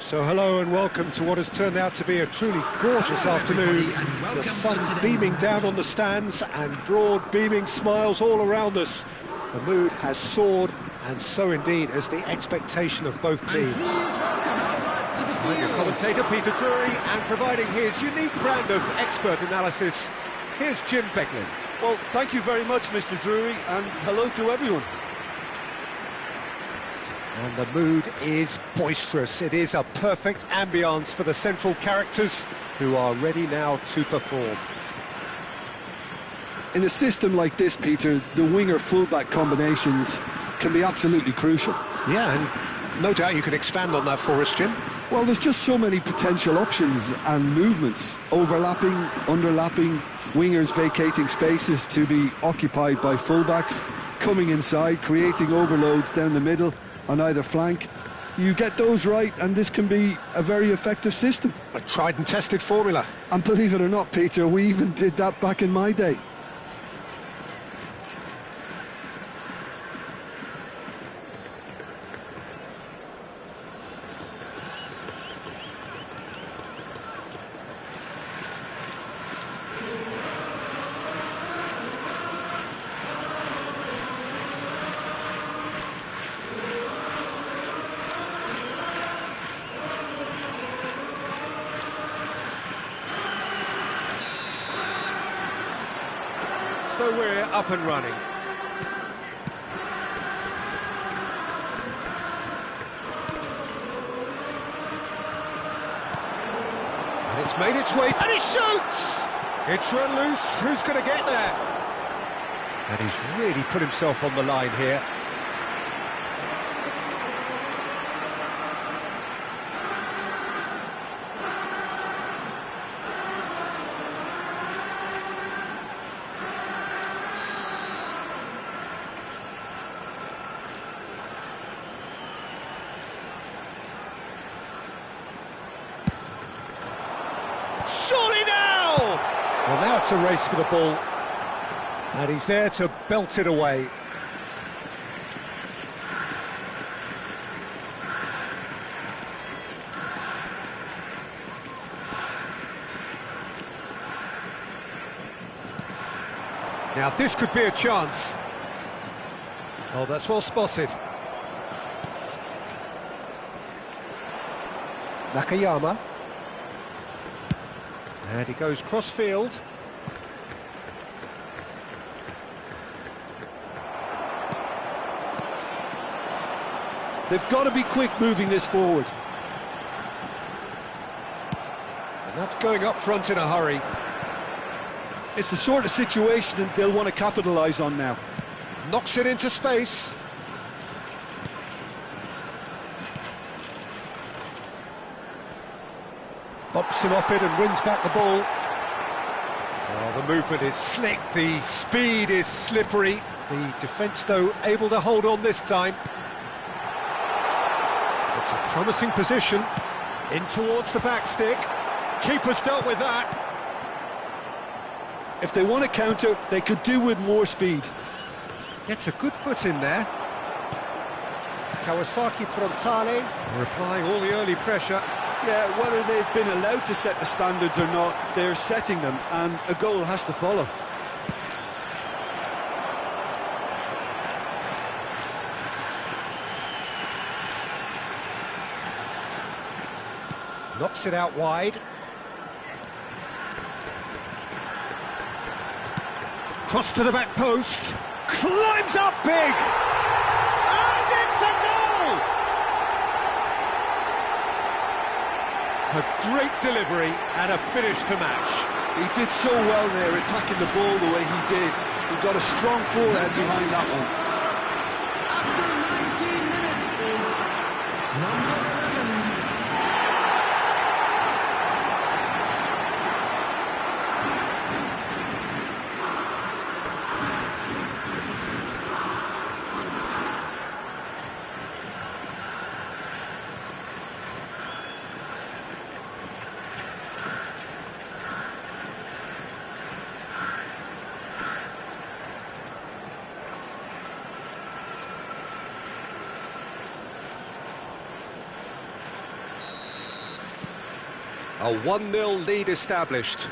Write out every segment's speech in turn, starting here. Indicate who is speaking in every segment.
Speaker 1: So hello and welcome to what has turned out to be a truly gorgeous afternoon. The sun beaming down on the stands and broad beaming smiles all around us. The mood has soared, and so indeed has the expectation of both teams. I'm your commentator Peter Drury, and providing his unique brand of expert analysis, here's Jim Becklin.
Speaker 2: Well, thank you very much, Mr. Drury, and hello to everyone.
Speaker 1: And the mood is boisterous. It is a perfect ambience for the central characters who are ready now to perform.
Speaker 2: In a system like this, Peter, the winger-fullback combinations can be absolutely crucial.
Speaker 1: Yeah, and no doubt you can expand on that for us, Jim.
Speaker 2: Well, there's just so many potential options and movements, overlapping, underlapping, wingers vacating spaces to be occupied by fullbacks, coming inside, creating overloads down the middle, on either flank. You get those right and this can be a very effective system.
Speaker 1: A tried and tested formula.
Speaker 2: And believe it or not, Peter, we even did that back in my day.
Speaker 1: So we're up and running. And it's made its way, and it shoots! It's run loose, who's going to get there? And he's really put himself on the line here. Surely now! Well, now it's a race for the ball, and he's there to belt it away. Now this could be a chance. Oh, that's well spotted. Nakayama. And he goes cross-field.
Speaker 2: They've got to be quick moving this forward.
Speaker 1: And that's going up front in a hurry.
Speaker 2: It's the sort of situation that they'll want to capitalise on now.
Speaker 1: Knocks it into space. Bumps him off it and wins back the ball. Oh, the movement is slick, the speed is slippery. The defence, though, able to hold on this time. It's a promising position. In towards the back stick. Keeper's dealt with that.
Speaker 2: If they want to counter, they could do with more speed.
Speaker 1: Gets a good foot in there. Kawasaki Frontale, applying all the early pressure.
Speaker 2: Yeah, whether they've been allowed to set the standards or not, they're setting them, and a goal has to follow.
Speaker 1: Knocks it out wide. Cross to the back post. Climbs up big! And it's a goal! A great delivery and a finish to match.
Speaker 2: He did so well there, attacking the ball the way he did. He got a strong forehead behind that one.
Speaker 3: After 19 minutes is number 11.
Speaker 1: A 1-0 lead established.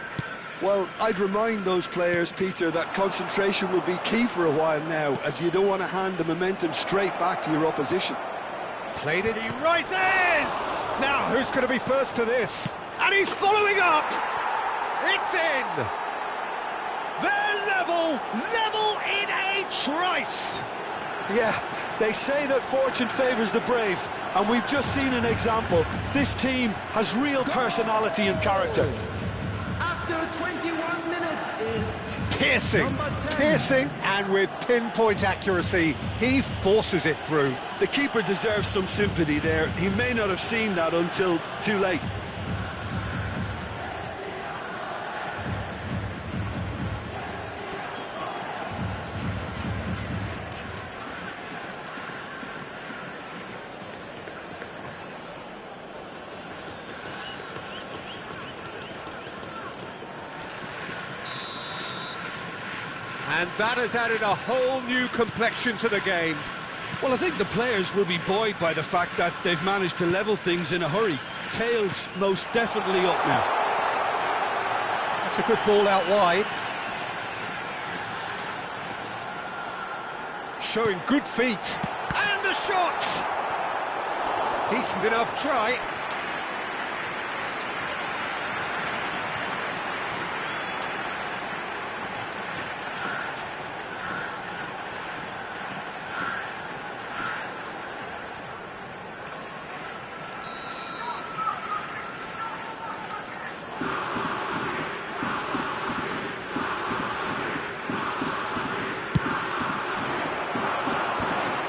Speaker 2: Well, I'd remind those players, Peter, that concentration will be key for a while now, as you don't want to hand the momentum straight back to your opposition.
Speaker 1: Played it, he rises! Now, who's going to be first to this? And he's following up! It's in! They're level in a trice!
Speaker 2: Yeah, they say that fortune favours the brave, and we've just seen an example. This team has real personality and character.
Speaker 3: After 21 minutes is
Speaker 1: Piercing, and with pinpoint accuracy, he forces it through.
Speaker 2: The keeper deserves some sympathy there. He may not have seen that until too late.
Speaker 1: And that has added a whole new complexion to the game.
Speaker 2: Well, I think the players will be buoyed by the fact that they've managed to level things in a hurry. Tails most definitely up now.
Speaker 1: That's a good ball out wide. Showing good feet. And the shot! Decent enough try.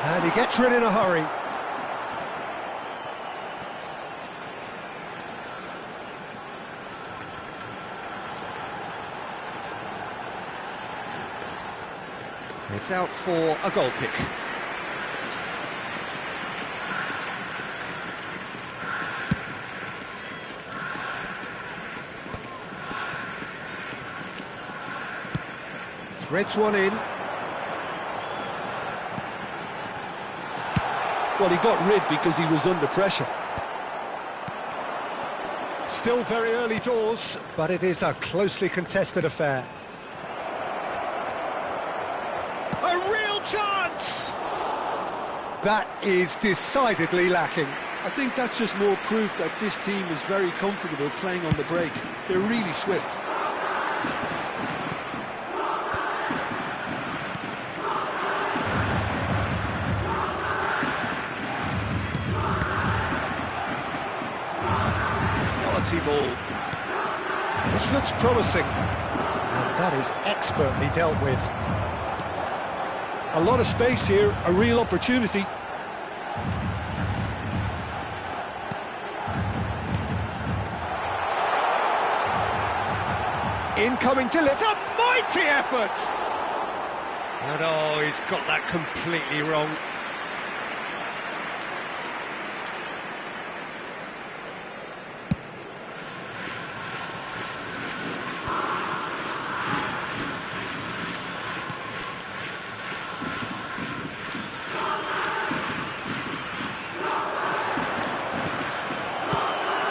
Speaker 1: And he gets rid in a hurry. It's out for a goal kick. Threads one in.
Speaker 2: Well, he got rid because he was under pressure.
Speaker 1: Still very early doors, but it is a closely contested affair. A real chance! That is decidedly lacking.
Speaker 2: I think that's just more proof that this team is very comfortable playing on the break. They're really swift.
Speaker 1: Ball. This looks promising, and that is expertly dealt with.
Speaker 2: A lot of space here, a real opportunity.
Speaker 1: Incoming delivery. It's a mighty effort! And oh, he's got that completely wrong.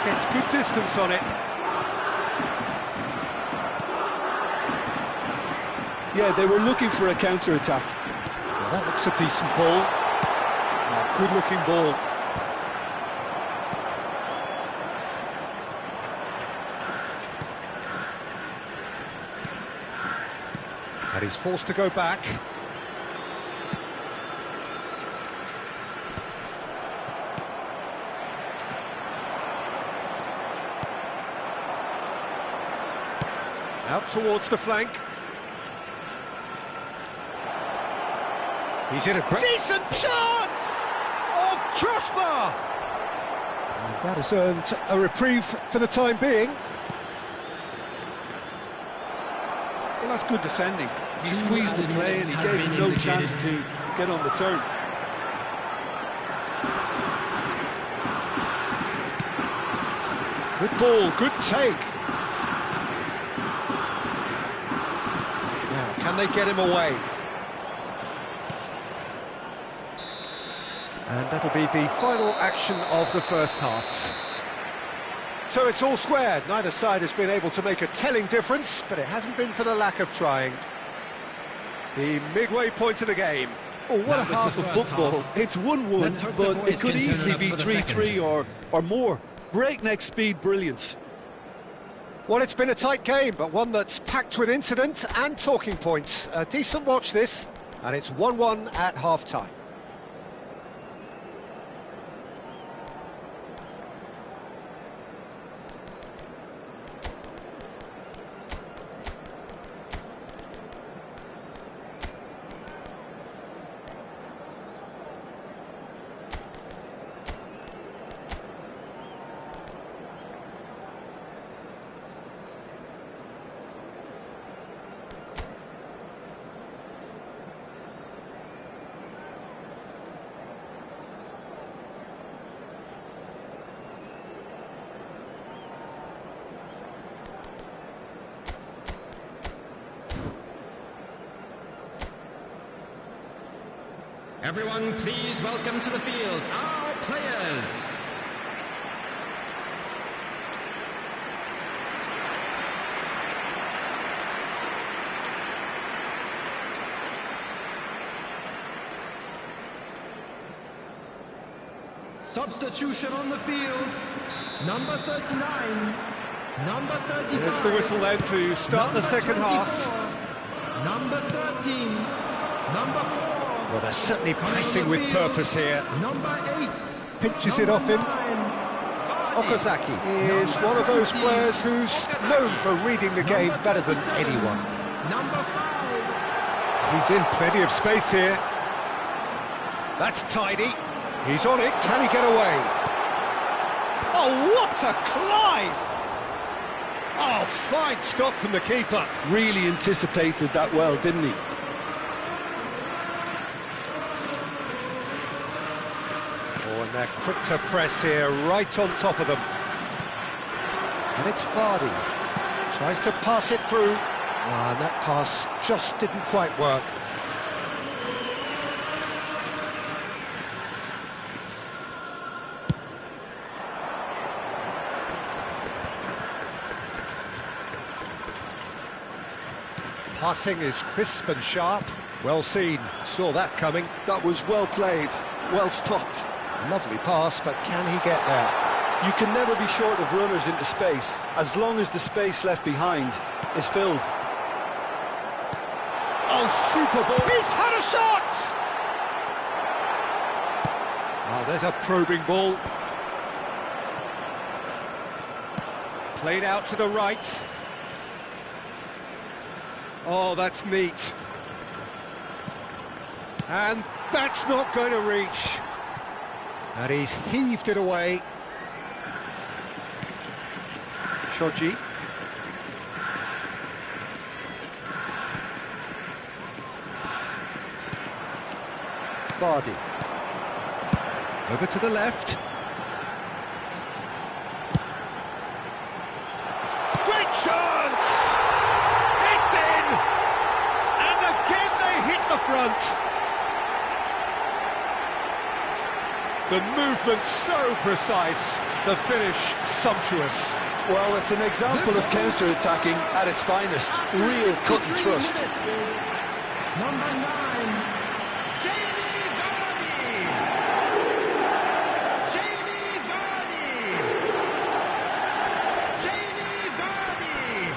Speaker 1: Gets good distance on it.
Speaker 2: Yeah, they were looking for a counter-attack.
Speaker 1: Well, that looks a decent ball. A good-looking ball. And he's forced to go back. Out towards the flank. He's in a decent chance! Oh, crossbar! And that has earned a reprieve for the time being.
Speaker 2: Well, that's good defending. He squeezed the play and he gave him no chance to get on the turn.
Speaker 1: Good ball, good take. Now, can they get him away? And that'll be the final action of the first half. So it's all square. Neither side has been able to make a telling difference, but it hasn't been for the lack of trying. The midway point of the game.
Speaker 2: Oh, what a half of football. It's 1-1, but it could easily be 3-3 or more. Breakneck speed brilliance.
Speaker 1: Well, it's been a tight game, but one that's packed with incident and talking points. A decent watch this, and it's 1-1 at half-time.
Speaker 3: Everyone, please welcome to the field our players. Substitution on the field. Number 39. Number 35.
Speaker 1: There's the whistle then to start the second half.
Speaker 3: Number 13. Number 4.
Speaker 1: Well, they're certainly pressing with purpose here.
Speaker 3: Number 8.
Speaker 1: Pinches it off him. Kawasaki is one of those players who's known for reading the game better than anyone.
Speaker 3: Number 5.
Speaker 1: He's in plenty of space here. That's tidy. He's on it. Can he get away? Oh, what a climb! Oh, fine stop from the keeper.
Speaker 2: Really anticipated that well, didn't he?
Speaker 1: Oh, and they're quick to press here, right on top of them. And it's Vardy. Tries to pass it through. And that pass just didn't quite work. Passing is crisp and sharp. Well seen. Saw that coming.
Speaker 2: That was well played, well stopped.
Speaker 1: Lovely pass, but can he get there?
Speaker 2: You can never be short of runners into space, as long as the space left behind is filled.
Speaker 1: Oh, super ball! He's had a shot! Oh, there's a probing ball. Played out to the right. Oh, that's neat. And that's not going to reach. And he's heaved it away. Shoji. Vardy. Over to the left. Great chance! It's in! And again they hit the front. The movement so precise, the finish sumptuous.
Speaker 2: Well, it's an example of counter-attacking at its finest. Real cut and thrust.
Speaker 3: Number 9. Jamie Vardy. Jamie Vardy. Jamie Vardy.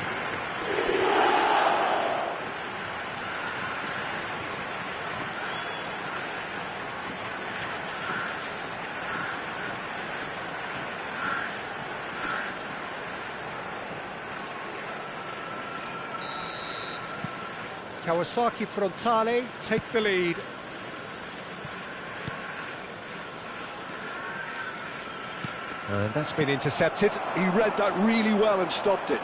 Speaker 1: Kawasaki Frontale take the lead. And that's been intercepted.
Speaker 2: He read that really well and stopped it.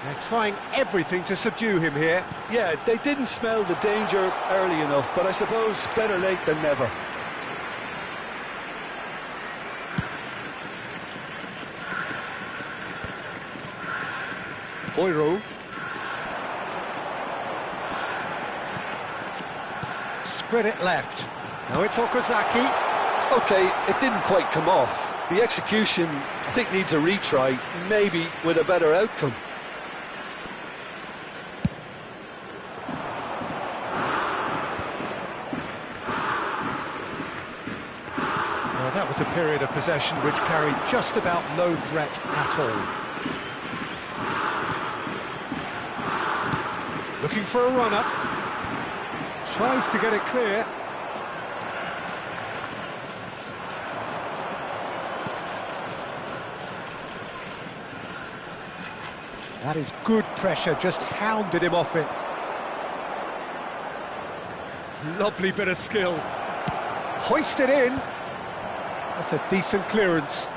Speaker 1: They're trying everything to subdue him here.
Speaker 2: Yeah, they didn't smell the danger early enough, but I suppose better late than never.
Speaker 1: Boyro. Spread it left. Now it's Okazaki.
Speaker 2: Okay, it didn't quite come off, The execution, I think, needs a retry, maybe with a better outcome.
Speaker 1: Well, that was a period of possession which carried just about no threat at all. Looking for a run-up. Tries to get it clear. That is good pressure, just hounded him off it. Lovely bit of skill. Hoisted in. That's a decent clearance.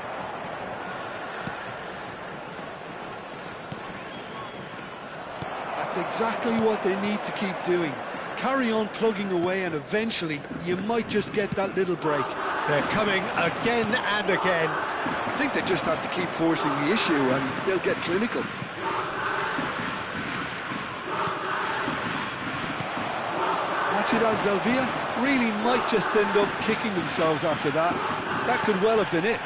Speaker 2: That's exactly what they need to keep doing. Carry on plugging away and eventually you might just get that little break.
Speaker 1: They're coming again and again.
Speaker 2: I think they just have to keep forcing the issue and they'll get clinical. Zelvia really might just end up kicking themselves after that. That could well have been it.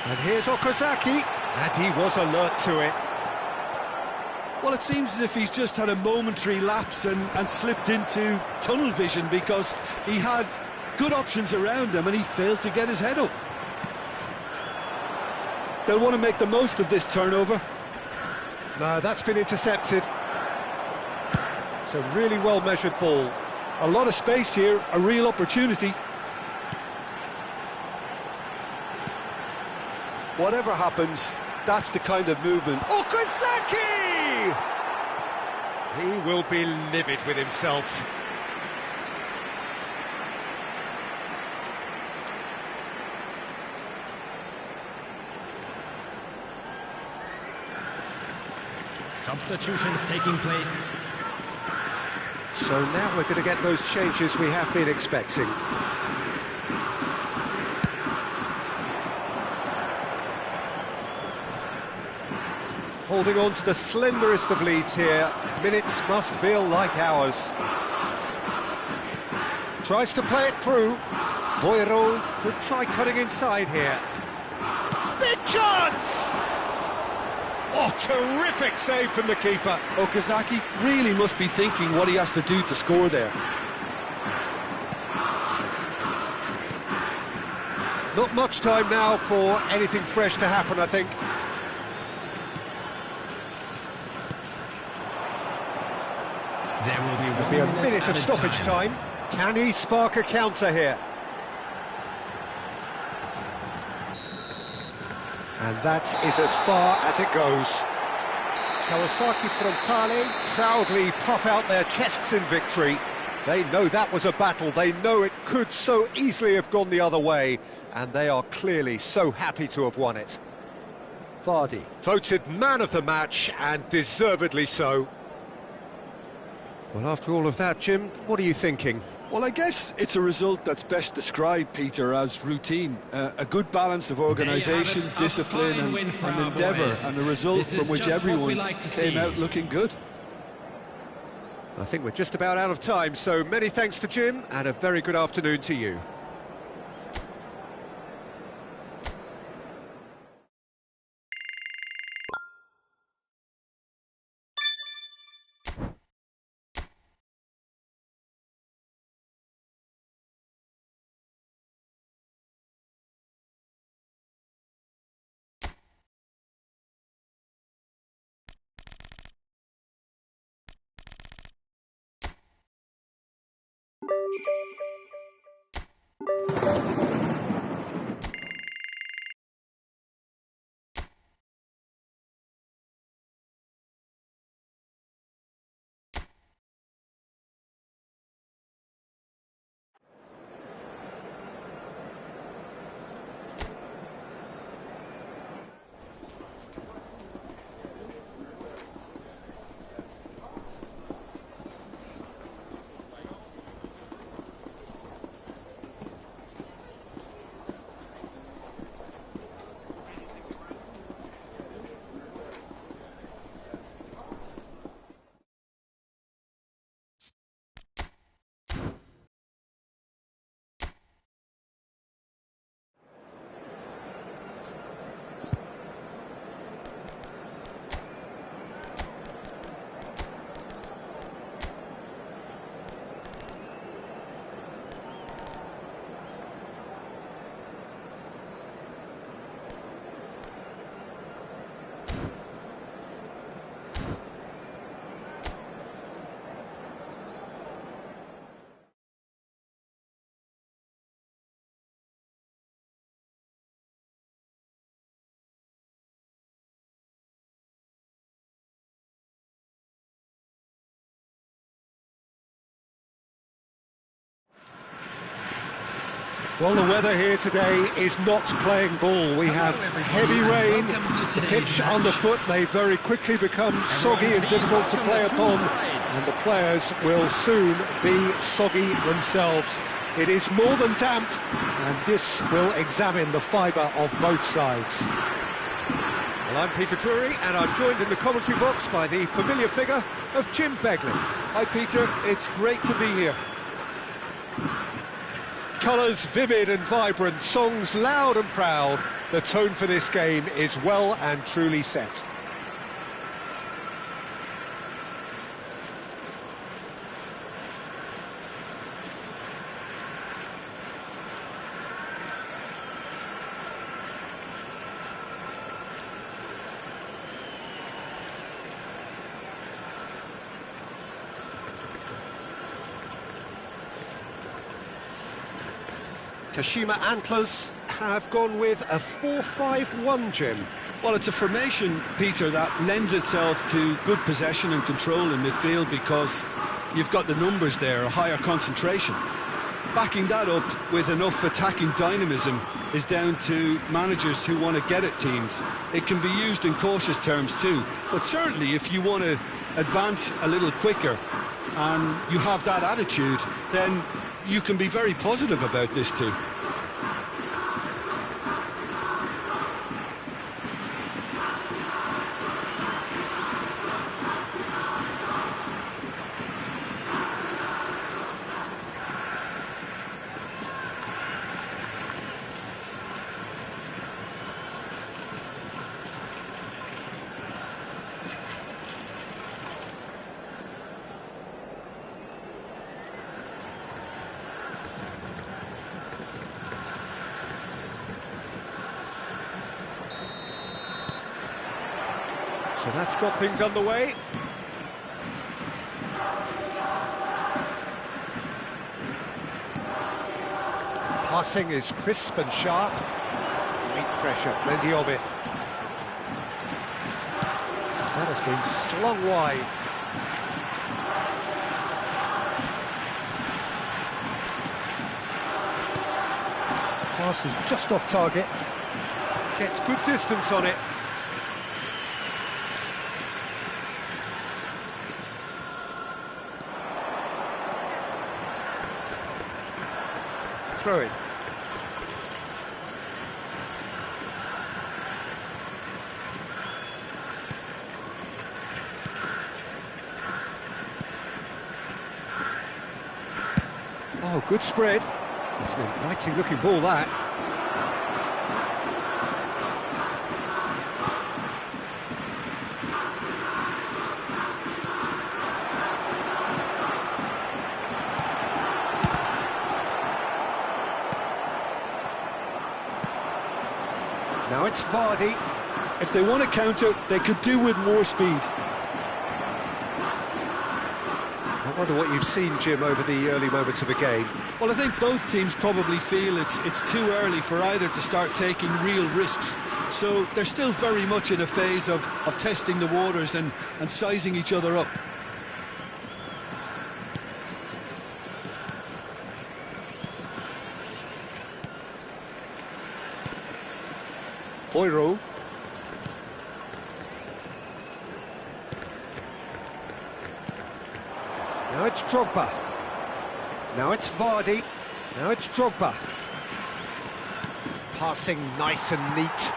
Speaker 1: And here's Okazaki, and he was alert to it.
Speaker 2: Well, it seems as if he's just had a momentary lapse and slipped into tunnel vision because he had good options around him and he failed to get his head up. They'll want to make the most of this turnover.
Speaker 1: No, that's been intercepted. It's a really well-measured ball.
Speaker 2: A lot of space here, a real opportunity. Whatever happens, that's the kind of movement.
Speaker 1: Okazaki! He will be livid with himself.
Speaker 3: Substitutions taking place.
Speaker 1: So now we're going to get those changes we have been expecting. Holding on to the slenderest of leads here. Minutes must feel like hours. Tries to play it through. Boiro could try cutting inside here. Big chance! Oh, terrific save from the keeper.
Speaker 2: Okazaki really must be thinking what he has to do to score there.
Speaker 1: Not much time now for anything fresh to happen, I think.
Speaker 3: There'll
Speaker 1: be a minute of stoppage time. Can he spark a counter here? And that is as far as it goes. Kawasaki Frontale proudly puff out their chests in victory. They know that was a battle. They know it could so easily have gone the other way. And they are clearly so happy to have won it. Vardy, voted man of the match, and deservedly so. Well, after all of that, Jim, what are you thinking?
Speaker 2: Well, I guess it's a result that's best described, Peter, as routine. A good balance of organisation, discipline and endeavour, and a result from which everyone came out looking good.
Speaker 1: I think we're just about out of time, so many thanks to Jim, and a very good afternoon to you. Well, the weather here today is not playing ball. We have heavy rain, the pitch underfoot may very quickly become soggy and difficult to play upon, and the players will soon be soggy themselves. It is more than damp, and this will examine the fibre of both sides. Well, I'm Peter Drury, and I'm joined in the commentary box by the familiar figure of Jim Begley.
Speaker 2: Hi Peter, it's great to be here.
Speaker 1: Colours vivid and vibrant, songs loud and proud. The tone for this game is well and truly set. Kashima Antlers have gone with a 4-5-1, Jim.
Speaker 2: Well, it's a formation, Peter, that lends itself to good possession and control in midfield because you've got the numbers there, a higher concentration. Backing that up with enough attacking dynamism is down to managers who want to get at teams. It can be used in cautious terms too, but certainly if you want to advance a little quicker and you have that attitude, then you can be very positive about this too.
Speaker 1: So that's got things underway. Passing is crisp and sharp. Great pressure, plenty of it. That has been slung wide. Pass is just off target. Gets good distance on it. Throw it. Oh, good spread. It's an inviting looking ball, that. Now it's Vardy.
Speaker 2: If they want to counter, they could do with more speed.
Speaker 1: I wonder what you've seen, Jim, over the early moments of the game.
Speaker 2: Well, I think both teams probably feel it's too early for either to start taking real risks. So they're still very much in a phase of testing the waters and sizing each other up.
Speaker 1: Boyro. Now it's Drogba. Now it's Vardy. Now it's Drogba. Passing nice and neat.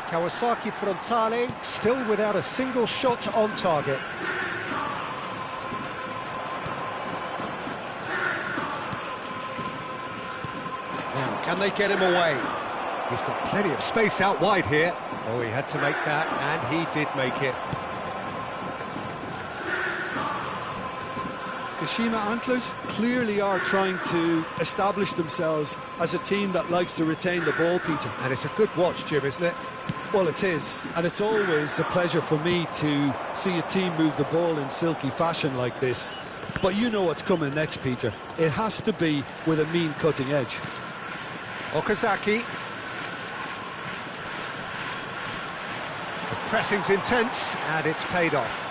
Speaker 1: Kawasaki Frontale still without a single shot on target. Now, can they get him away? He's got plenty of space out wide here. Oh, he had to make that, and he did make it.
Speaker 2: Kashima Antlers clearly are trying to establish themselves as a team that likes to retain the ball, Peter.
Speaker 1: And it's a good watch, Jim, isn't it?
Speaker 2: Well, it is, and it's always a pleasure for me to see a team move the ball in silky fashion like this. But you know what's coming next, Peter. It has to be with a mean cutting edge.
Speaker 1: Okazaki. The pressing's intense, and it's paid off.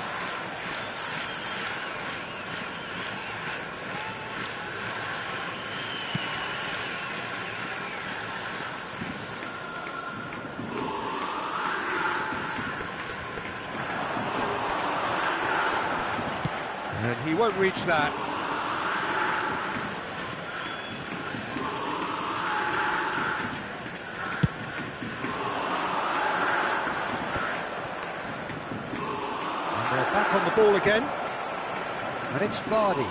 Speaker 1: won't reach that. And they're back on the ball again. And it's Vardy.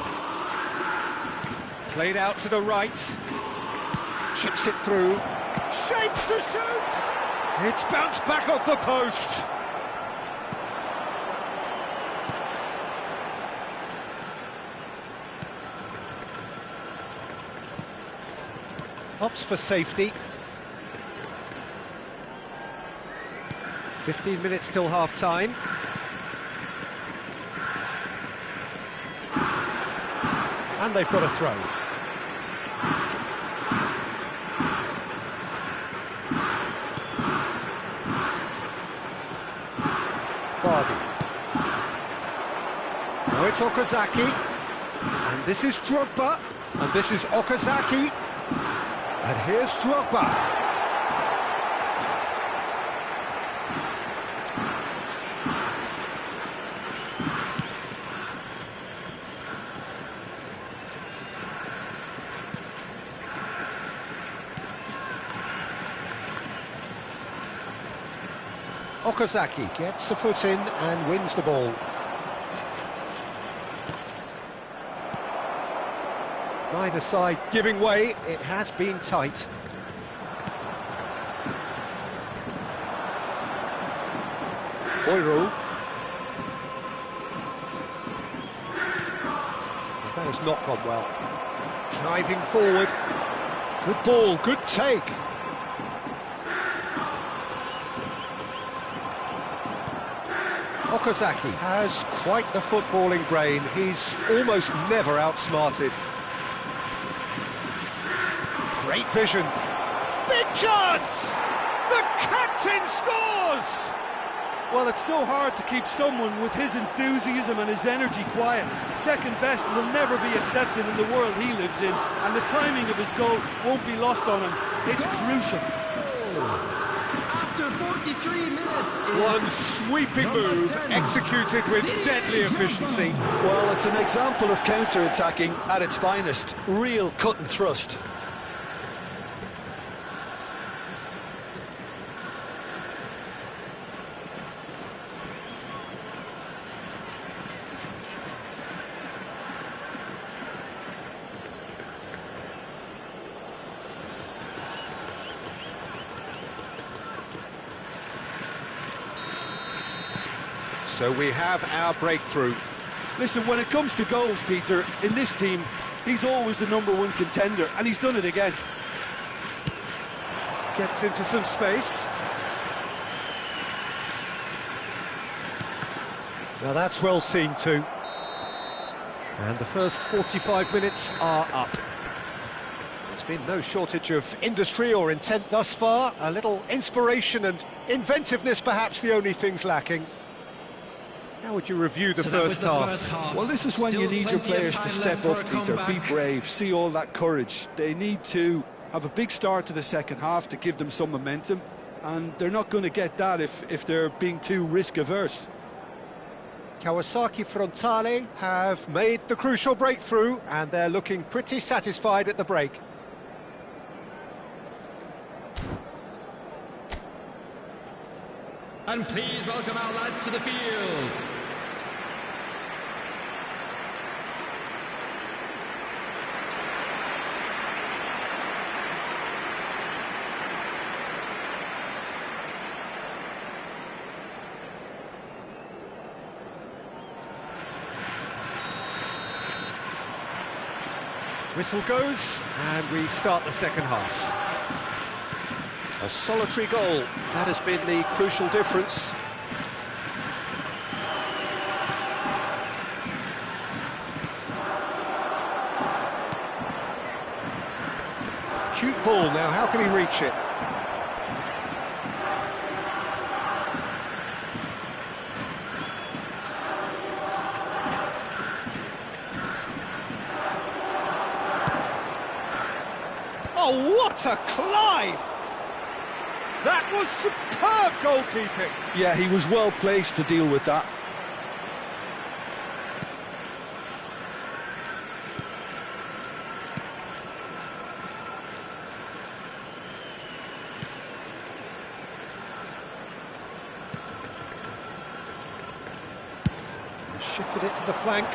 Speaker 1: Played out to the right. Chips it through. Shapes to shoot! It's bounced back off the post. Opts for safety. 15 minutes till half-time. And they've got a throw. Vardy. Now it's Okazaki. And this is Drogba. And this is Okazaki. And here's Drogba. Okazaki gets a foot in and wins the ball. Neither side giving way, it has been tight. Boyru. Well, that has not gone well. Driving forward. Good ball, good take. Okazaki has quite the footballing brain. He's almost never outsmarted. Great vision. Big chance! The captain scores!
Speaker 2: Well, it's so hard to keep someone with his enthusiasm and his energy quiet. Second best will never be accepted in the world he lives in, and the timing of his goal won't be lost on him. It's crucial.
Speaker 3: After 43 minutes...
Speaker 1: One sweeping move, executed with deadly efficiency.
Speaker 2: Well, it's an example of counter-attacking at its finest. Real cut and thrust.
Speaker 1: So we have our breakthrough.
Speaker 2: Listen, when it comes to goals, Peter, in this team, he's always the #1 contender, and he's done it again.
Speaker 1: Gets into some space. Now that's well seen too. And the first 45 minutes are up. There's been no shortage of industry or intent thus far. A little inspiration and inventiveness, perhaps the only things lacking. How would you review the first half?
Speaker 2: Well, this is when you need your players to step up, Peter. Be brave, see all that courage. They need to have a big start to the second half to give them some momentum, and they're not going to get that if they're being too risk-averse.
Speaker 1: Kawasaki Frontale have made the crucial breakthrough, and they're looking pretty satisfied at the break.
Speaker 3: And please welcome our lads to the field.
Speaker 1: Whistle goes, and we start the second half. A solitary goal, that has been the crucial difference. Cute ball now, how can he reach it? Oh, what a climb! That was superb goalkeeping.
Speaker 2: Yeah, he was well placed to deal with that.
Speaker 1: shifted it to the flank.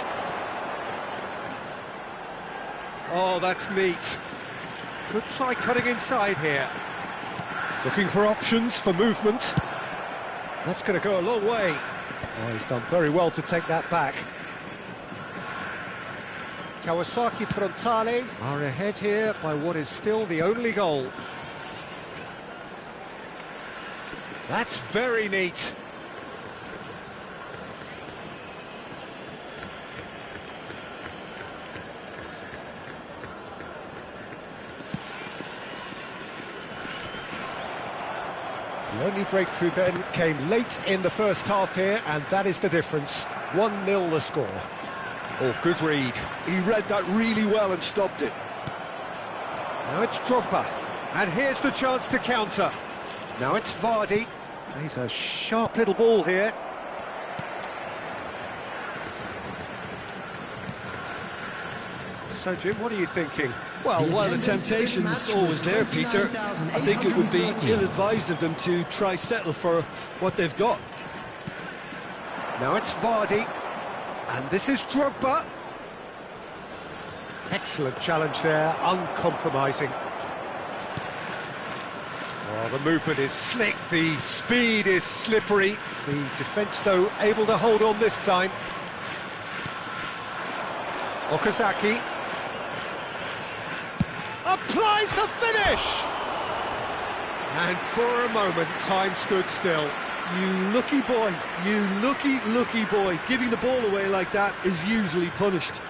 Speaker 1: Oh, that's neat. Could try cutting inside here. Looking for options for movement. That's going to go a long way. Oh, he's done very well to take that back. Kawasaki Frontale are ahead here by what is still the only goal. That's very neat. The only breakthrough then came late in the first half here, and that is the difference. 1-0 the score. Oh, good read.
Speaker 2: He read that really well and stopped it.
Speaker 1: Now it's Drogba, and here's the chance to counter. Now it's Vardy. He's a sharp little ball here. So, Jim, what are you thinking?
Speaker 2: Well, while the temptation's always there, Peter, I think it would be ill-advised of them to try settle for what they've got.
Speaker 1: Now it's Vardy, and this is Drogba. Excellent challenge there, uncompromising. Oh, the movement is slick, the speed is slippery. The defence, though, able to hold on this time. Kawasaki applies the finish! And for a moment, time stood still.
Speaker 2: You lucky boy, you lucky boy. Giving the ball away like that is usually punished.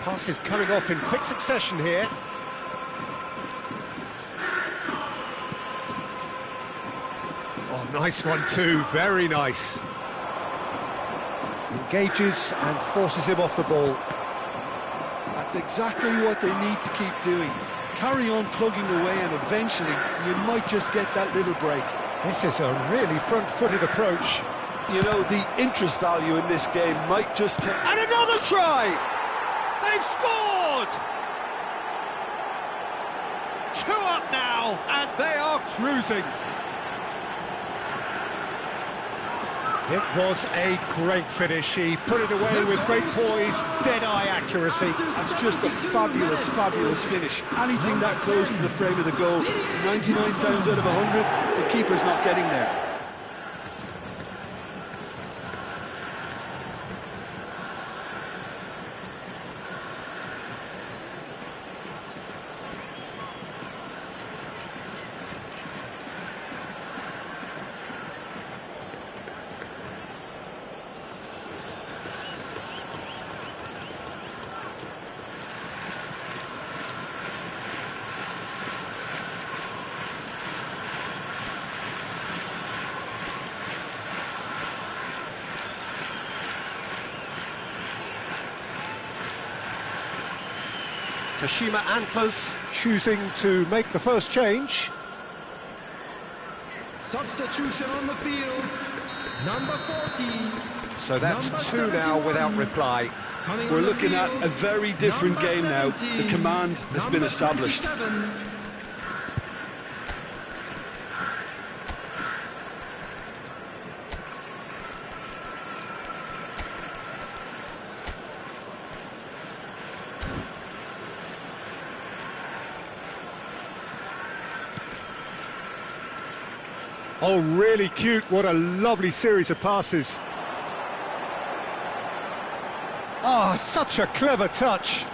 Speaker 1: Passes coming off in quick succession here. Oh, nice one too, very nice. Engages and forces him off the ball.
Speaker 2: That's exactly what they need to keep doing. Carry on plugging away and eventually you might just get that little break.
Speaker 1: This is a really front-footed approach.
Speaker 2: You know, the interest value in this game might just...
Speaker 1: And another try! They've scored! 2 up now, and they are cruising. It was a great finish. He put it away with great poise, dead-eye accuracy.
Speaker 2: That's just a fabulous, fabulous finish. Anything that close to the frame of the goal, 99 times out of 100, the keeper's not getting there.
Speaker 1: Kashima Antlers choosing to make the first change.
Speaker 3: Substitution on the field, number 40.
Speaker 1: So that's 2 now without reply.
Speaker 2: We're looking at a very different game now. The command has been established.
Speaker 1: Oh, really cute. What a lovely series of passes. Ah, such a clever touch.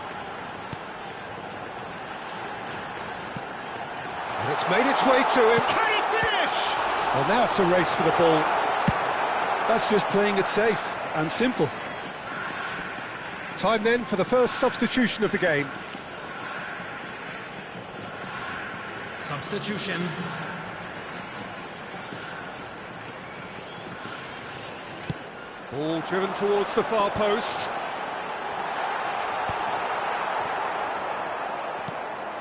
Speaker 1: And it's made its way to him. Can he finish? Well, now it's a race for the ball.
Speaker 2: That's just playing it safe and simple.
Speaker 1: Time then for the first substitution of the game.
Speaker 3: Substitution.
Speaker 1: Ball driven towards the far post.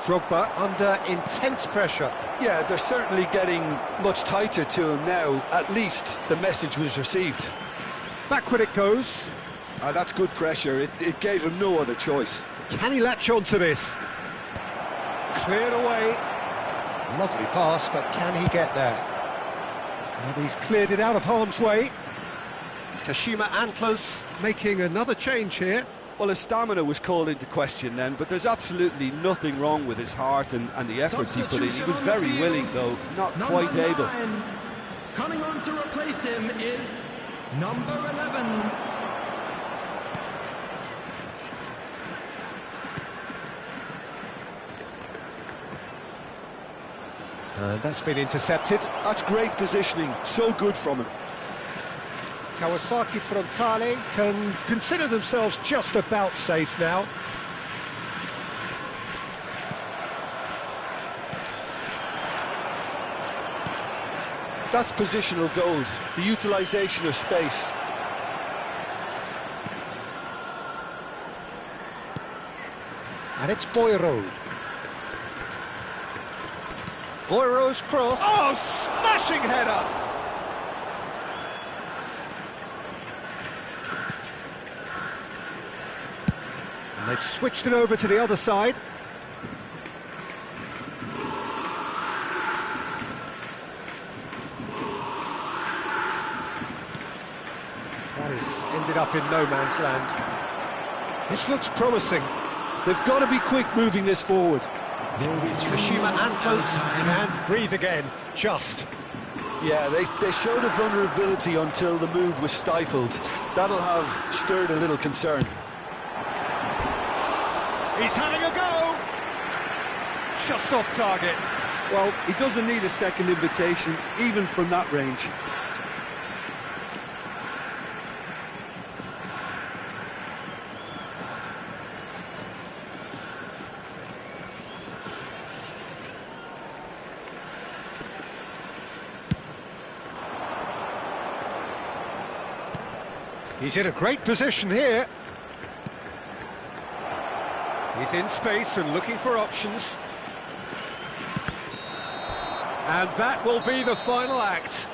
Speaker 1: Drogba under intense pressure.
Speaker 2: Yeah, they're certainly getting much tighter to him now. At least the message was received.
Speaker 1: Backward it goes.
Speaker 2: That's good pressure. It gave him no other choice.
Speaker 1: Can he latch on to this? Cleared away. Lovely pass, but can he get there? And he's cleared it out of harm's way. Kashima Antlers making another change here.
Speaker 2: Well, his stamina was called into question then, but there's absolutely nothing wrong with his heart and the efforts he put in. He was very willing, though, not quite able.
Speaker 3: Coming on to replace him is number 11.
Speaker 1: That's been intercepted.
Speaker 2: That's great positioning, so good from him.
Speaker 1: Kawasaki Frontale can consider themselves just about safe now.
Speaker 2: That's positional gold, the utilisation of space.
Speaker 1: And it's Boiro. Boiro's cross. Oh, smashing header! And they've switched it over to the other side. That has ended up in no man's land. This looks promising.
Speaker 2: They've got to be quick moving this forward.
Speaker 1: Kashima Antlers can breathe again, just.
Speaker 2: Yeah, they showed a vulnerability until the move was stifled. That'll have stirred a little concern.
Speaker 1: He's having a go! Just off target.
Speaker 2: Well, he doesn't need a second invitation, even from that range.
Speaker 1: He's in a great position here. He's in space and looking for options. And that will be the final act.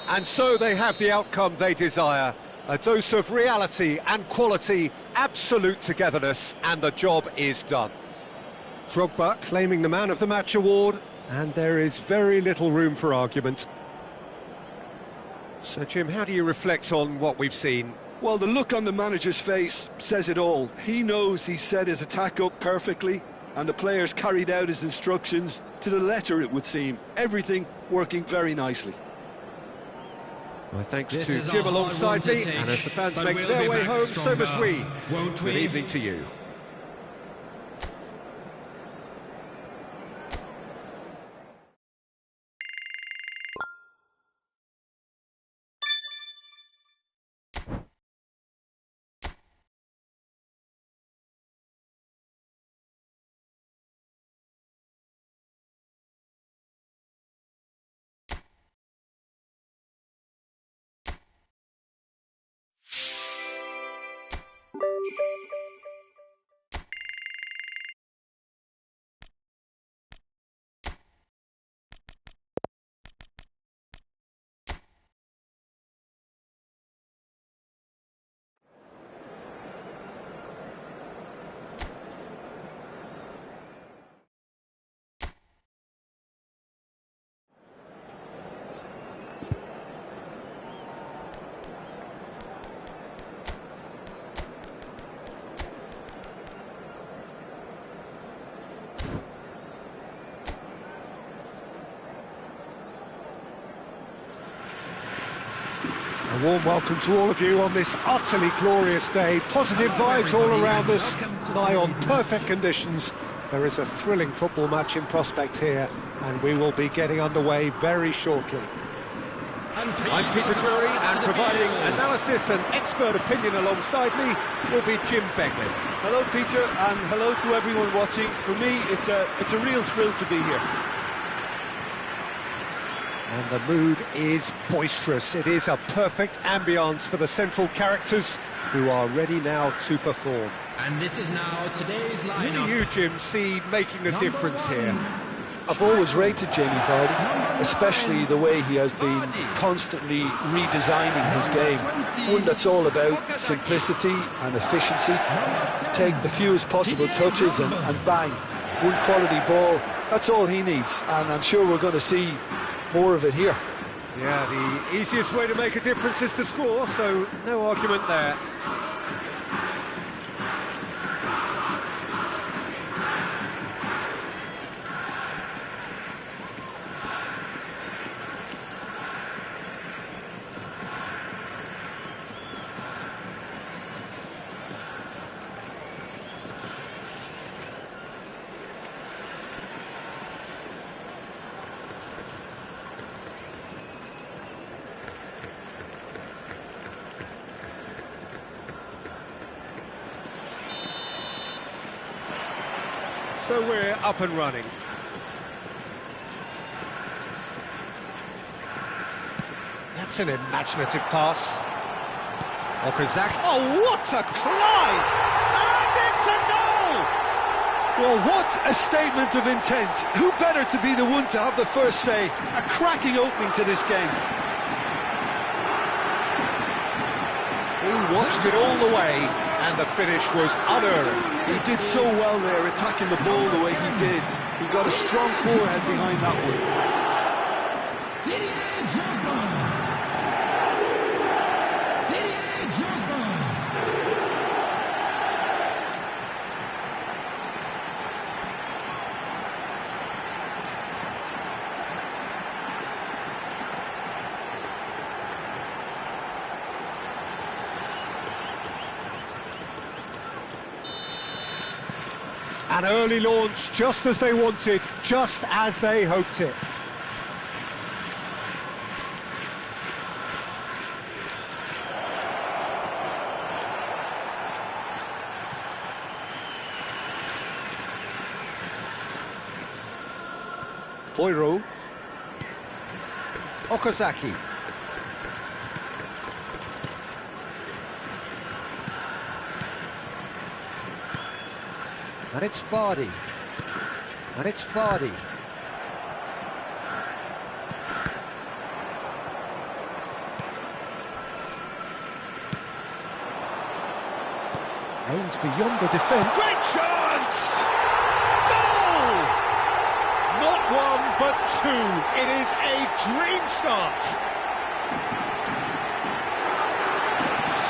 Speaker 1: And so they have the outcome they desire. A dose of reality and quality, absolute togetherness, and the job is done. Drogba claiming the Man of the Match award, and there is very little room for argument. So, Jim, how do you reflect on what we've seen?
Speaker 2: Well, the look on the manager's face says it all. He knows he set his attack up perfectly, and the players carried out his instructions to the letter, it would seem. Everything working very nicely.
Speaker 1: My thanks to Jim alongside me, and as the fans make their way home, so must we. Good evening to you. A warm welcome to all of you on this utterly glorious day. Positive vibes all around us, nigh on perfect conditions. There is a thrilling football match in prospect here, and we will be getting underway very shortly. I'm Peter Drury, and providing analysis and expert opinion alongside me will be Jim Beglin.
Speaker 2: Hello, Peter, and hello to everyone watching. For me, it's a real thrill to be here.
Speaker 1: And the mood is boisterous. It is a perfect ambience for the central characters who are ready now to perform.
Speaker 3: And this is now today's
Speaker 1: Who
Speaker 3: lineup.
Speaker 1: do you, Jim, see making the difference here?
Speaker 2: I've always rated Jamie Vardy, especially the way he has been constantly redesigning his game. One that's all about simplicity and efficiency. Take the fewest possible touches and bang, one quality ball. That's all he needs, and I'm sure we're going to see more of it here.
Speaker 1: Yeah, the easiest way to make a difference is to score, so no argument there. So we're up and running. That's an imaginative pass. Kawasaki. Oh, what a climb! And it's a goal!
Speaker 2: Well, what a statement of intent. Who better to be the one to have the first say? A cracking opening to this game.
Speaker 1: He watched it all the way, and the finish was unerring.
Speaker 2: He did so well there, attacking the ball the way he did. He got a strong forehead behind that one.
Speaker 1: An early launch, just as they wanted, just as they hoped it. Poirot. Kawasaki. And it's Vardy. And it's Vardy. Aims beyond the defence. Great chance! Goal! Not one, but two. It is a dream start.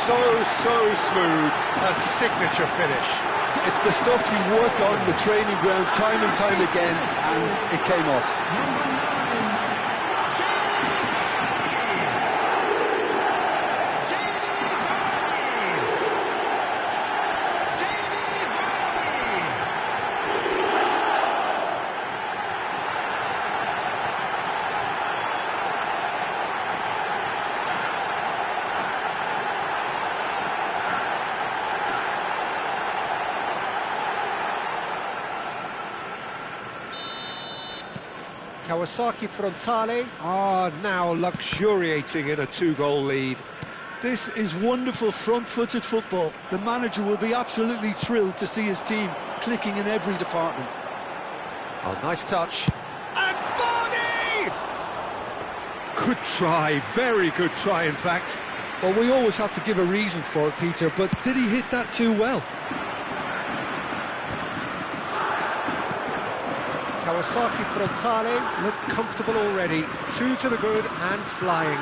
Speaker 1: So smooth. A signature finish.
Speaker 2: It's the stuff you work on the training ground time and time again, and it came off.
Speaker 1: Kawasaki Frontale are now luxuriating in a two-goal lead.
Speaker 2: This is wonderful front-footed football. The manager will be absolutely thrilled to see his team clicking in every department.
Speaker 1: Oh, nice touch. And Vardy! Good try, very good try, in fact.
Speaker 2: Well, we always have to give a reason for it, Peter, but did he hit that too well?
Speaker 1: Kawasaki Frontale look comfortable already. Two to the good and flying.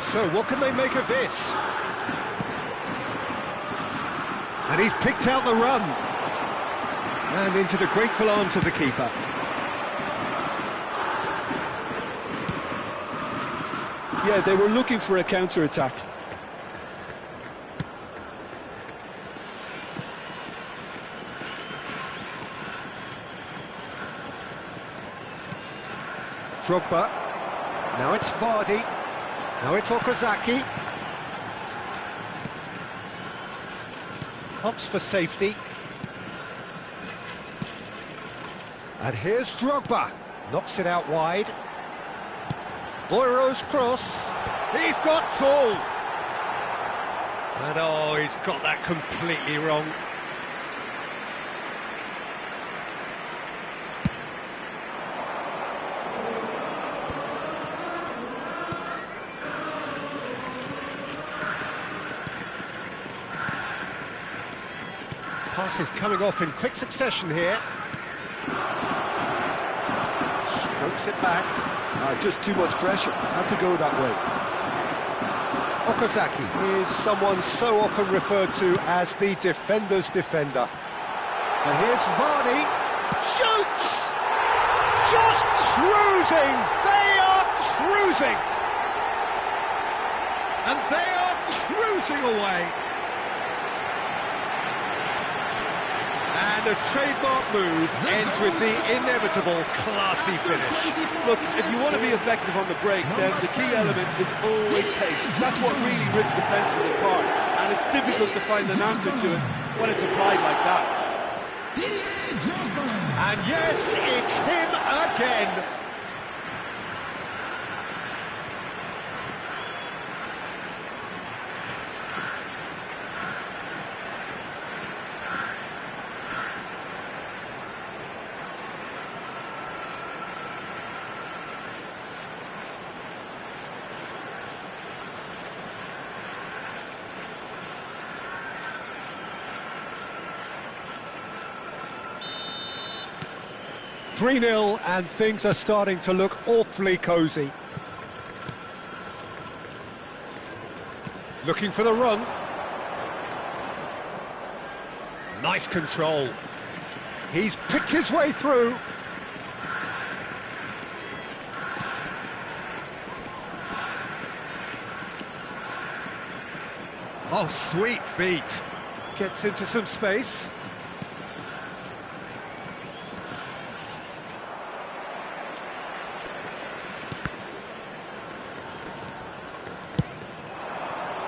Speaker 1: So what can they make of this? And he's picked out the run. And into the grateful arms of the keeper.
Speaker 2: Yeah, they were looking for a counter-attack.
Speaker 1: Drogba. Now it's Vardy. Now it's Kawasaki. Opts for safety. And here's Drogba. Knocks it out wide. Boyro's cross. He's got tall. And oh, he's got that completely wrong. Passes coming off in quick succession here. Strokes it back.
Speaker 2: Just too much pressure. Had to go that way.
Speaker 1: Kawasaki is someone so often referred to as the defender's defender. And here's Vardy. Shoots! Just cruising! They are cruising! And they are cruising away. And a trademark move ends with the inevitable classy finish.
Speaker 2: Look, if you want to be effective on the break, then the key element is always pace. That's what really rips defences apart, and it's difficult to find an answer to it when it's applied like that.
Speaker 1: And yes, it's him again. "3-0 and things are starting to look awfully cosy. Looking for the run. Nice control. He's picked his way through. Oh, sweet feet. Gets into some space.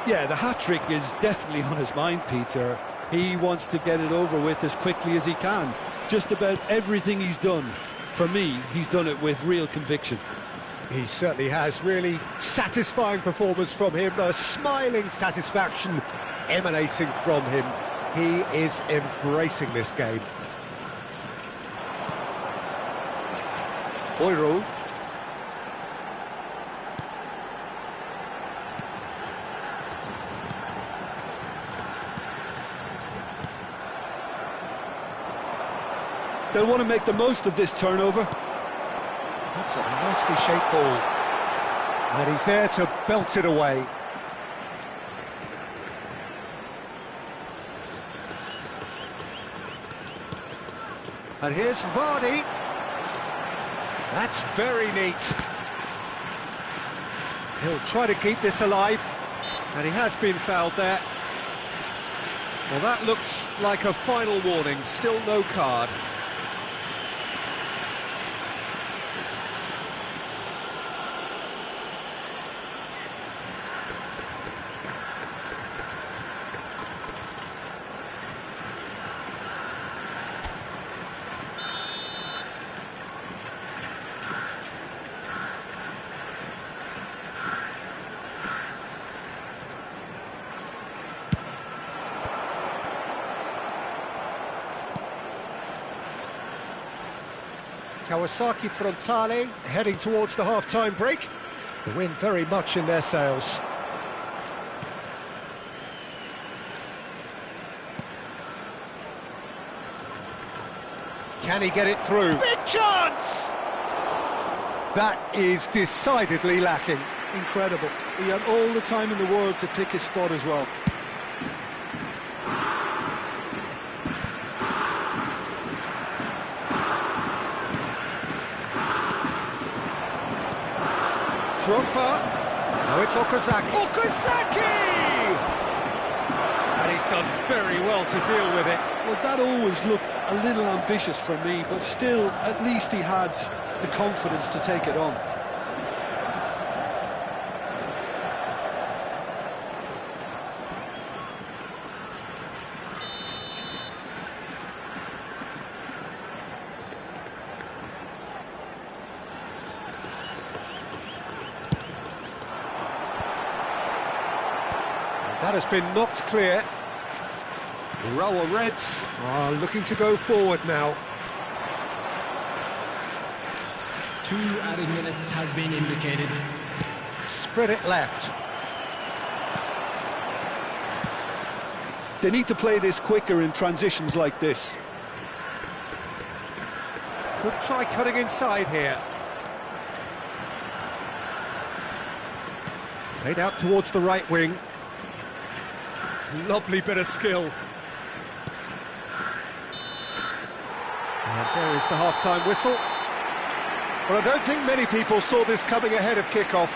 Speaker 2: Yeah, the hat-trick is definitely on his mind, Peter. He wants to get it over with as quickly as he can. Just about everything he's done, for me, he's done it with real conviction.
Speaker 1: He certainly has. Really satisfying performance from him. A smiling satisfaction emanating from him. He is embracing this game. Boyro.
Speaker 2: They'll want to make the most of this turnover.
Speaker 1: That's a nicely shaped ball. And he's there to belt it away. And here's Vardy. That's very neat. He'll try to keep this alive. And he has been fouled there. Well, that looks like a final warning. Still no card. Kawasaki Frontale heading towards the half-time break. The wind very much in their sails. Can he get it through? Big chance! That is decidedly lacking.
Speaker 2: Incredible. He had all the time in the world to pick his spot as well.
Speaker 1: Drogba. No, it's Okazaki. Okazaki! And he's done very well to deal with it.
Speaker 2: Well, that always looked a little ambitious for me, but still, at least he had the confidence to take it on.
Speaker 1: That has been knocked clear. The Rower Reds are looking to go forward now.
Speaker 3: 2 added minutes has been indicated.
Speaker 1: Spread it left.
Speaker 2: They need to play this quicker in transitions like this.
Speaker 1: Could try cutting inside here. Played out towards the right wing. Lovely bit of skill. And there is the half-time whistle. Well, I don't think many people saw this coming ahead of kick-off.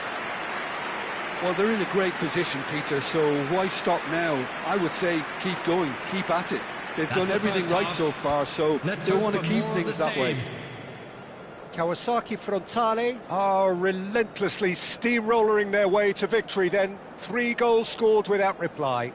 Speaker 2: Well, they're in a great position, Peter, so why stop now? I would say keep going, keep at it. They've done everything right so far, so they want to keep things that way.
Speaker 1: Kawasaki Frontale are relentlessly steamrolling their way to victory then. 3 goals scored without reply.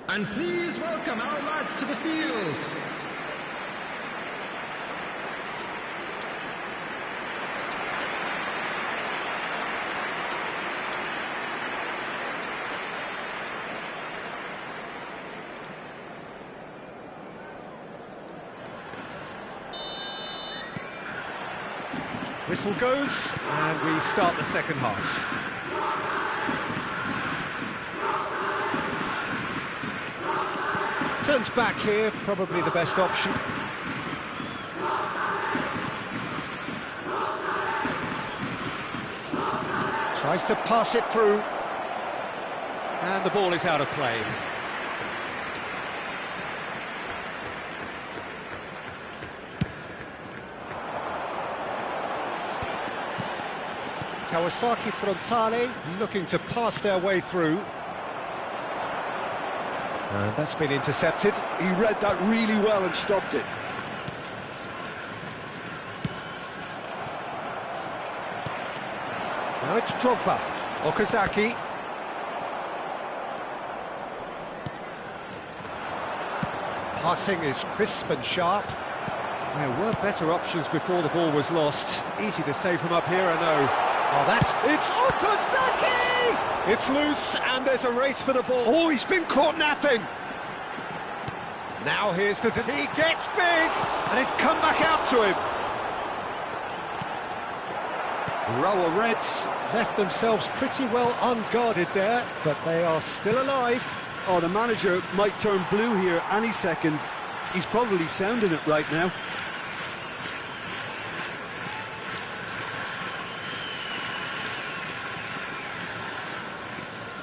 Speaker 3: And please welcome our lads to the field.
Speaker 1: Whistle goes, and we start the second half. Turns back here, probably the best option. Tries to pass it through. And the ball is out of play. Kawasaki Frontale looking to pass their way through. That's been intercepted.
Speaker 2: He read that really well and stopped it.
Speaker 1: Now it's Drogba. Okazaki. Passing is crisp and sharp. There were better options before the ball was lost. Easy to save from up here, I know. Oh, it's Okazaki! It's loose, and there's a race for the ball. Oh, he's been caught napping. Now here's he gets big, and it's come back out to him. Rower Reds left themselves pretty well unguarded there, but they are still alive.
Speaker 2: Oh, the manager might turn blue here any second. He's probably sounding it right now.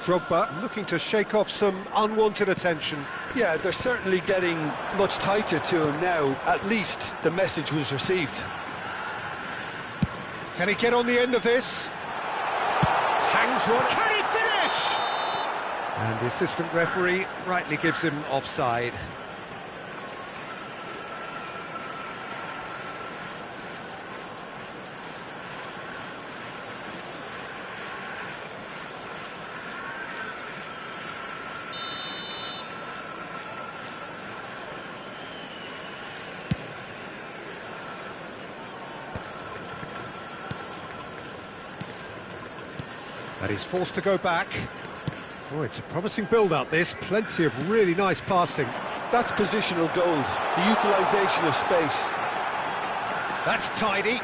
Speaker 1: Drogba looking to shake off some unwanted attention.
Speaker 2: Yeah, they're certainly getting much tighter to him now. At least the message was received.
Speaker 1: Can he get on the end of this? Hangs one. Can he finish? And the assistant referee rightly gives him offside. And he's forced to go back. Oh, it's a promising build-up, this. Plenty of really nice passing.
Speaker 2: That's positional gold, the utilisation of space.
Speaker 1: That's tidy.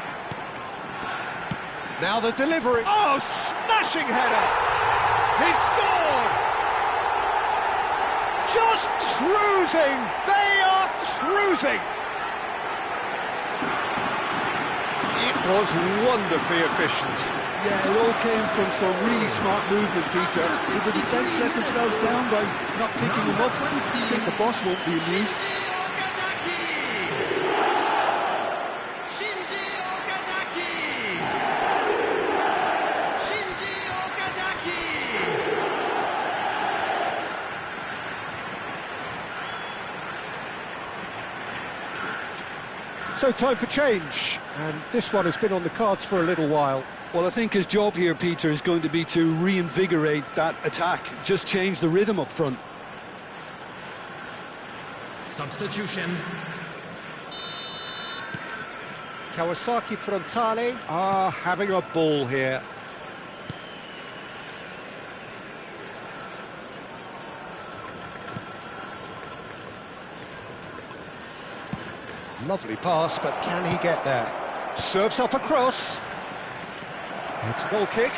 Speaker 1: Now the delivery. Oh, smashing header! He scored! Just cruising! They are cruising! It was wonderfully efficient.
Speaker 2: Yeah, it all came from some really smart movement, Peter. If the defence let themselves down by not picking them up, I think the boss won't be amused.
Speaker 1: So time for change, and this one has been on the cards for a little while.
Speaker 2: Well, I think his job here, Peter, is going to be to reinvigorate that attack, just change the rhythm up front.
Speaker 3: Substitution.
Speaker 1: Kawasaki Frontale are having a ball here. Lovely pass, but can he get there? Serves up a cross. It's a goal kick.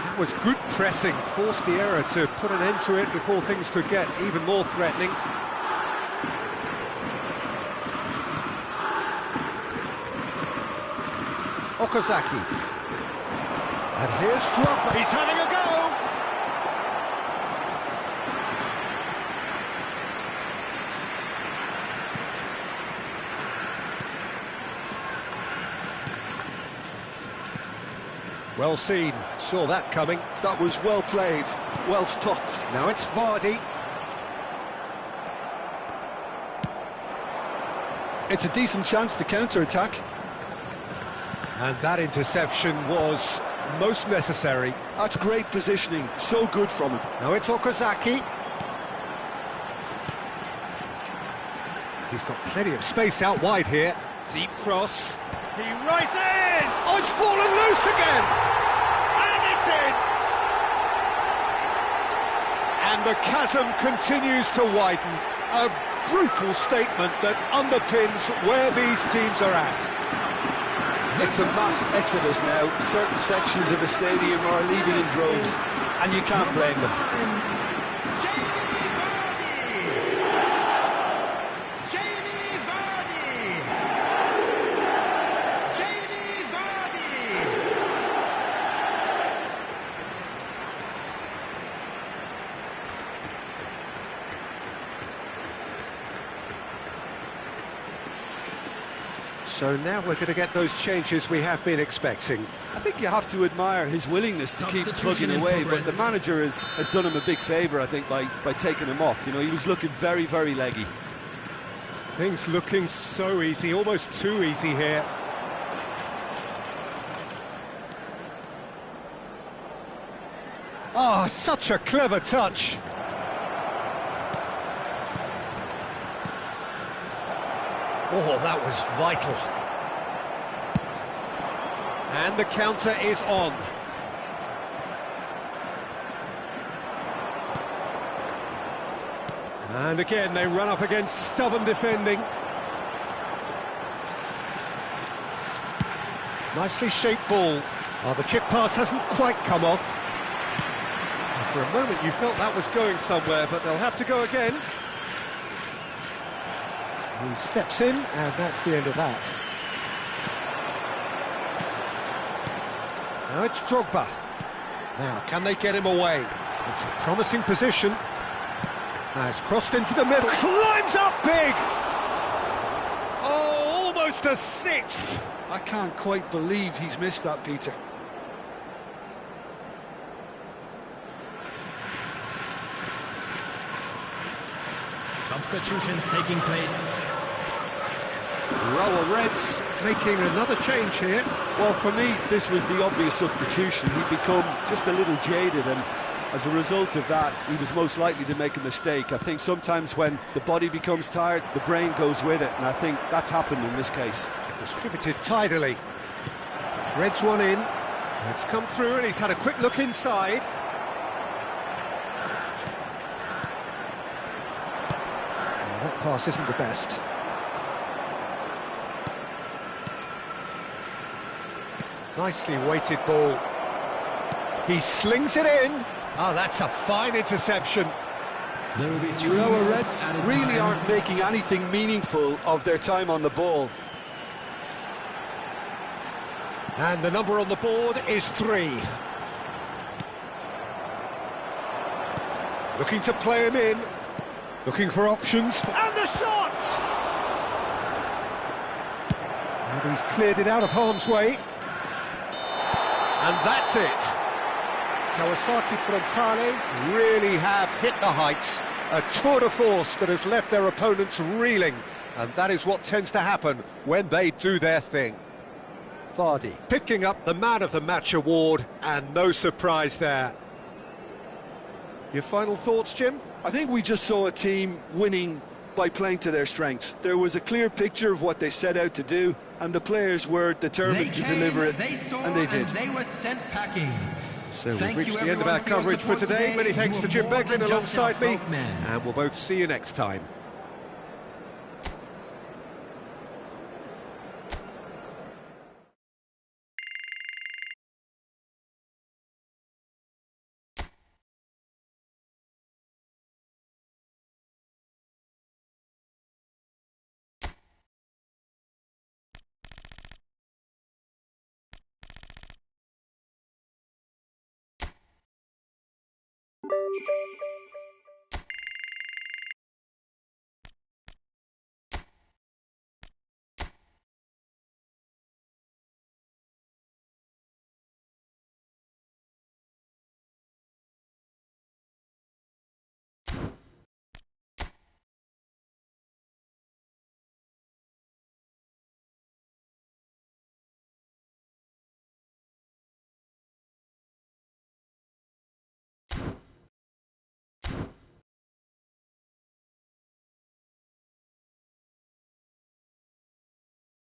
Speaker 1: That was good pressing, forced the error to put an end to it before things could get even more threatening. Kawasaki. And here's Drogba. He's having a go! Well seen. Saw that coming.
Speaker 2: That was well played, well stopped.
Speaker 1: Now it's Vardy.
Speaker 2: It's a decent chance to counter-attack.
Speaker 1: And that interception was most necessary.
Speaker 2: That's great positioning, so good from him.
Speaker 1: Now it's Kawasaki. He's got plenty of space out wide here. Deep cross. He rises! Oh, it's fallen loose again! And it's in! And the chasm continues to widen. A brutal statement that underpins where these teams are at.
Speaker 2: It's a mass exodus now. Certain sections of the stadium are leaving in droves, and you can't blame them.
Speaker 1: So now we're going to get those changes we have been expecting.
Speaker 2: I think you have to admire his willingness to keep plugging away, but the manager has done him a big favour, I think, by taking him off. You know, he was looking very, very leggy.
Speaker 1: Things looking so easy, almost too easy here. Oh, such a clever touch. Oh, that was vital. And the counter is on. And again, they run up against stubborn defending. Nicely shaped ball. Oh, the chip pass hasn't quite come off. And for a moment you felt that was going somewhere, but they'll have to go again. He steps in, and that's the end of that. Now it's Drogba. Now, can they get him away? It's a promising position. Now it's crossed into the middle. Climbs up big! Oh, almost a sixth.
Speaker 2: I can't quite believe he's missed that, Peter.
Speaker 3: Substitutions taking place.
Speaker 1: Raul Reds making another change here.
Speaker 2: Well, for me, this was the obvious substitution. He'd become just a little jaded, and As a result of that, he was most likely to make a mistake. I think sometimes when the body becomes tired, the brain goes with it, and I think that's happened in this case.
Speaker 1: Distributed tidily. Threads one in. It's come through and he's had a quick look inside. Oh, that pass isn't the best. Nicely weighted ball. He slings it in. Oh, that's a fine interception.
Speaker 2: You know, Reds really aren't making anything meaningful of their time on the ball.
Speaker 1: And the number on the board is 3. Looking to play him in. Looking for options. And the shot! And he's cleared it out of harm's way. And that's it. Kawasaki Frontale really have hit the heights. A tour de force that has left their opponents reeling. And that is what tends to happen when they do their thing. Vardy picking up the Man of the Match award, and no surprise there. Your final thoughts, Jim?
Speaker 2: I think we just saw a team winning by playing to their strengths. There was a clear picture of what they set out to do, and the players were determined to deliver it, and they did.
Speaker 3: They were sent packing.
Speaker 1: So we've reached the end of our coverage for today. Many thanks to Jim Beglin alongside me, and we'll both see you next time.